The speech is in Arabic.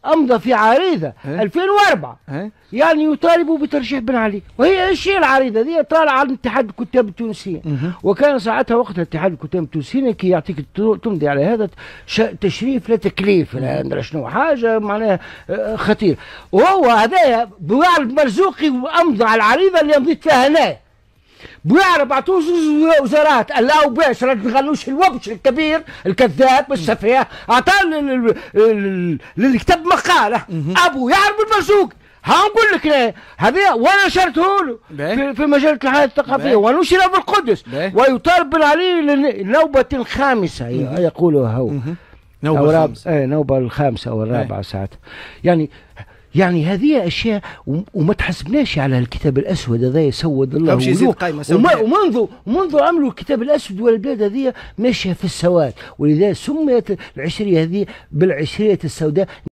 أمضى في عريضة 2004 يعني يطالب بترشيح بن علي. وهي ايش هي العريضة دي؟ طالعة عن اتحاد الكتاب التونسيين، وكان ساعتها وقتها اتحاد الكتاب التونسيين كي يعطيك تمضي على هذا تشريف لا تكليف، لا ندري شنو حاجة معناها خطير. وهو هذايا بوعرب مرزوقي وأمضى على العريضة اللي مضيت فيها هنا، بيعرف عطوه وزارات قال باش ما تغلوش الوبش الكبير الكذاب بالسفيه، اعطاه اللي كتب مقاله ابو يعرف المرزوق. هنقول لك هذا وانا نشرته له في مجله الحياه الثقافيه ونشر في القدس، ويطالب بن علي للنوبه الخامسه يقولوا هو نوبه الخامسه او الرابعه ساعتها. يعني هذه اشياء وما تحسبناش على الكتاب الاسود هذا يسود الله ومنذ عملوا الكتاب الاسود والبلاد هذه ماشيه في السواد، ولذلك سميت العشريه هذه بالعشريه السوداء.